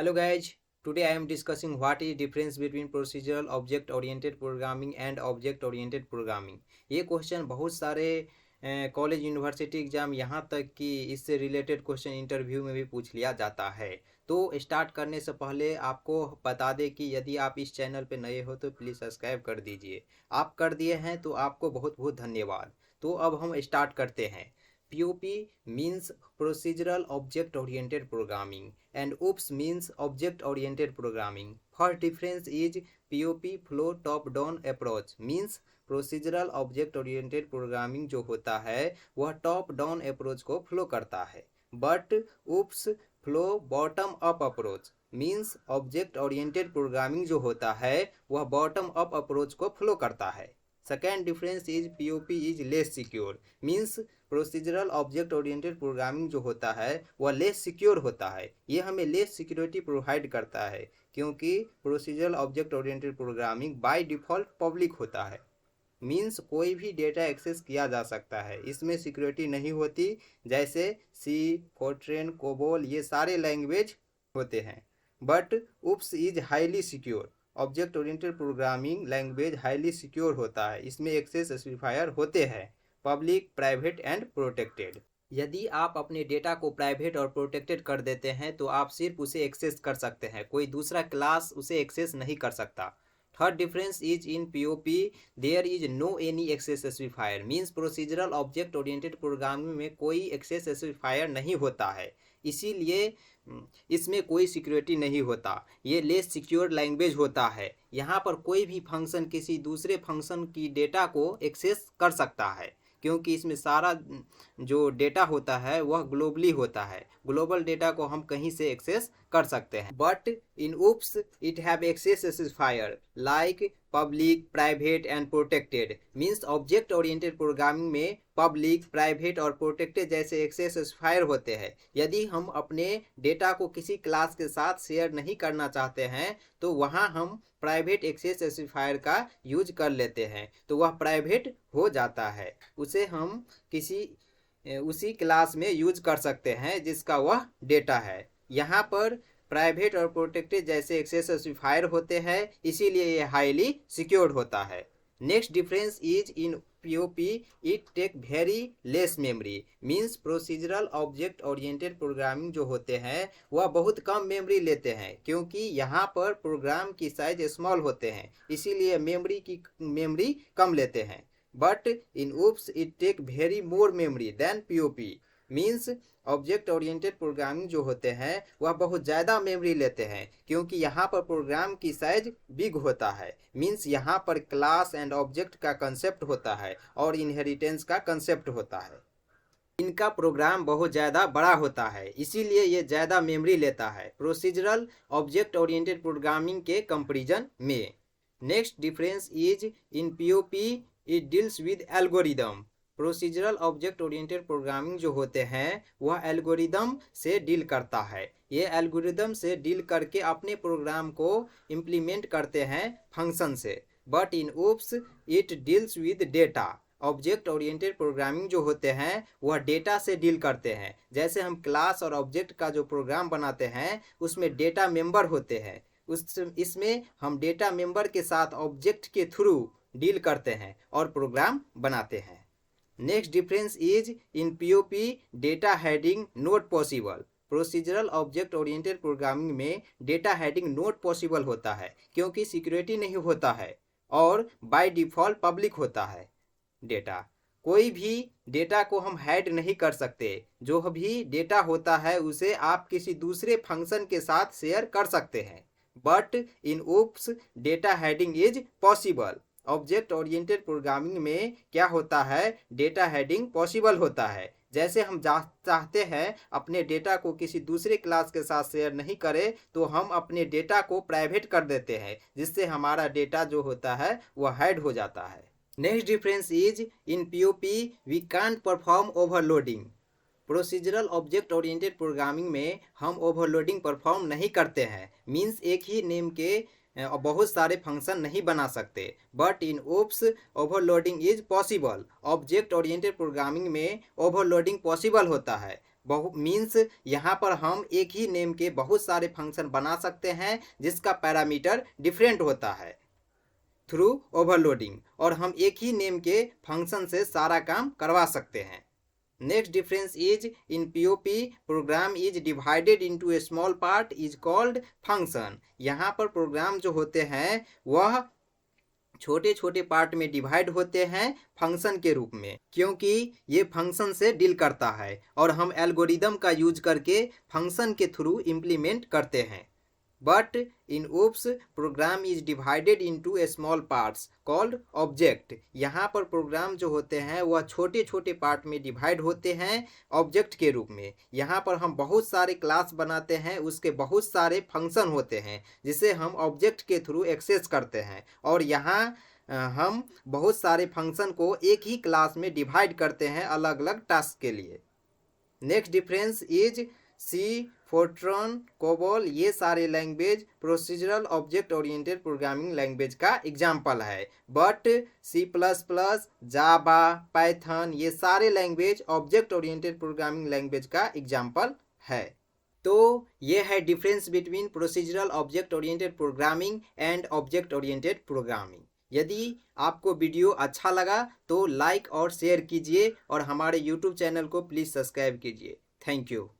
Hello guys, today I am discussing what is difference between procedural object oriented programming and object oriented programming। ये question बहुत सारे college university exam यहाँ तक कि इससे related question interview में भी पूछ लिया जाता है। तो स्टार्ट करने से पहले आपको बता दें कि यदि आप इस चैनल पे नए हो तो प्लीज़ सब्सक्राइब कर दीजिए। आप कर दिए हैं तो आपको बहुत बहुत धन्यवाद। तो अब हम स्टार्ट करते हैं। POP means procedural object oriented programming and OOPS means object oriented programming. First difference is POP flow top down approach means procedural object oriented programming जो होता है वह टॉप डाउन अप्रोच को फ्लो करता है, but OOPS flow bottom up approach means object oriented programming जो होता है वह बॉटम अप अप्रोच को फ्लो करता है। Second difference is POP is less secure means procedural object oriented programming जो होता है वह लेस सिक्योर होता है। ये हमें लेस सिक्योरिटी प्रोवाइड करता है क्योंकि procedural object oriented programming by default public होता है। मीन्स कोई भी डेटा एक्सेस किया जा सकता है, इसमें सिक्योरिटी नहीं होती। जैसे सी, फोर्ट्रेन, कोबोल ये सारे लैंग्वेज होते हैं। But UPS is highly secure. Object oriented programming language highly secure होता है, इसमें एक्सेस स्पेसिफायर होते हैं पब्लिक, प्राइवेट एंड प्रोटेक्टेड। यदि आप अपने डेटा को प्राइवेट और प्रोटेक्टेड कर देते हैं तो आप सिर्फ उसे एक्सेस कर सकते हैं, कोई दूसरा क्लास उसे एक्सेस नहीं कर सकता। Third difference is in POP there is no any access specifier means procedural object oriented programming में कोई एक्सेस स्पेसिफायर नहीं होता है, इसीलिए इसमें कोई सिक्योरिटी नहीं होता। ये लेस सिक्योर लैंग्वेज होता है। यहाँ पर कोई भी फंक्शन किसी दूसरे फंक्शन की डेटा को एक्सेस कर सकता है क्योंकि इसमें सारा जो डेटा होता है वह ग्लोबली होता है। ग्लोबल डेटा को हम कहीं से एक्सेस कर सकते हैं। But in UPS it have access specifier like public, private and protected means object oriented programming में पब्लिक, प्राइवेट और प्रोटेक्टेड जैसे एक्सेस स्पेसिफायर होते हैं। यदि हम अपने डेटा को किसी क्लास के साथ शेयर नहीं करना चाहते हैं तो वहाँ हम प्राइवेट एक्सेस स्पेसिफायर का यूज कर लेते हैं, तो वह प्राइवेट हो जाता है। उसे हम उसी क्लास में यूज कर सकते हैं जिसका वह डेटा है। यहाँ पर प्राइवेट और प्रोटेक्टेड जैसे एक्सेस स्पेसिफायर होते हैं, इसीलिए ये हाईली सिक्योर्ड होता है। Next difference is in POP it take very less memory means procedural object oriented programming जो होते हैं वह बहुत कम मेमोरी लेते हैं क्योंकि यहाँ पर प्रोग्राम की साइज स्मॉल होते हैं, इसीलिए मेमोरी कम लेते हैं। But in UPS it take very more memory than POP means object oriented programming जो होते हैं वह बहुत ज़्यादा मेमोरी लेते हैं क्योंकि यहाँ पर प्रोग्राम की साइज बिग होता है। मीन्स यहाँ पर क्लास एंड ऑब्जेक्ट का कंसेप्ट होता है और इनहेरिटेंस का कंसेप्ट होता है। इनका प्रोग्राम बहुत ज़्यादा बड़ा होता है, इसीलिए ये ज़्यादा मेमोरी लेता है प्रोसीजरल ऑब्जेक्ट ओरिएंटेड प्रोग्रामिंग के कंपैरिजन में। Next difference is in POP it deals with algorithm. Procedural object oriented programming जो होते हैं वह एल्गोरिदम से डील करता है। ये एल्गोरिदम से डील करके अपने प्रोग्राम को इम्प्लीमेंट करते हैं फंक्शन से। But in UPS it deals with data. Object oriented programming जो होते हैं वह डेटा से डील करते हैं। जैसे हम क्लास और ऑब्जेक्ट का जो प्रोग्राम बनाते हैं उसमें डेटा मेंबर होते हैं, इसमें हम डेटा मेंबर के साथ ऑब्जेक्ट के थ्रू डील करते हैं और प्रोग्राम बनाते हैं। Next difference is in POP data heading not possible. Procedural object oriented programming में डेटा हेडिंग नॉट पॉसिबल होता है क्योंकि सिक्योरिटी नहीं होता है और बाय डिफ़ॉल्ट पब्लिक होता है डेटा। कोई भी डेटा को हम हेड नहीं कर सकते। जो भी डेटा होता है उसे आप किसी दूसरे फंक्शन के साथ शेयर कर सकते हैं। But in UPS data heading is possible. Object oriented programming में क्या होता है, डेटा हेडिंग पॉसिबल होता है। जैसे हम चाहते हैं अपने डेटा को किसी दूसरे क्लास के साथ शेयर नहीं करें तो हम अपने डेटा को प्राइवेट कर देते हैं, जिससे हमारा डेटा जो होता है वह हाइड हो जाता है। Next difference is in POP we can't perform overloading. Procedural object oriented programming में हम ओवरलोडिंग परफॉर्म नहीं करते हैं। मीन्स एक ही नेम के बहुत सारे फंक्शन नहीं बना सकते। But in OOPs overloading is possible. Object oriented programming में ओवरलोडिंग पॉसिबल होता है। मीन्स यहाँ पर हम एक ही नेम के बहुत सारे फंक्शन बना सकते हैं जिसका पैरामीटर डिफरेंट होता है थ्रू ओवरलोडिंग, और हम एक ही नेम के फंक्शन से सारा काम करवा सकते हैं। Next difference is in POP program is divided into a small part is called function. यहाँ पर प्रोग्राम जो होते हैं वह छोटे छोटे पार्ट में डिवाइड होते हैं फंक्शन के रूप में, क्योंकि ये फंक्शन से डील करता है और हम एल्गोरिदम का यूज करके फंक्शन के थ्रू इम्प्लीमेंट करते हैं। But in OOPs program is divided into a small parts called object. यहाँ पर प्रोग्राम जो होते हैं वह छोटे छोटे पार्ट में डिवाइड होते हैं ऑब्जेक्ट के रूप में। यहाँ पर हम बहुत सारे क्लास बनाते हैं, उसके बहुत सारे फंक्शन होते हैं जिसे हम ऑब्जेक्ट के थ्रू एक्सेस करते हैं, और यहाँ हम बहुत सारे फंक्शन को एक ही क्लास में डिवाइड करते हैं अलग अलग टास्क के लिए। Next difference is C, Fortran, COBOL, ये सारे language procedural object oriented programming language का एग्जाम्पल है। But C plus plus, Java, Python, ये सारे language object oriented programming language का एग्जाम्पल है। तो ये है difference between procedural object oriented programming and object oriented programming. यदि आपको वीडियो अच्छा लगा तो लाइक और शेयर कीजिए और हमारे यूट्यूब चैनल को प्लीज़ सब्सक्राइब कीजिए। Thank you.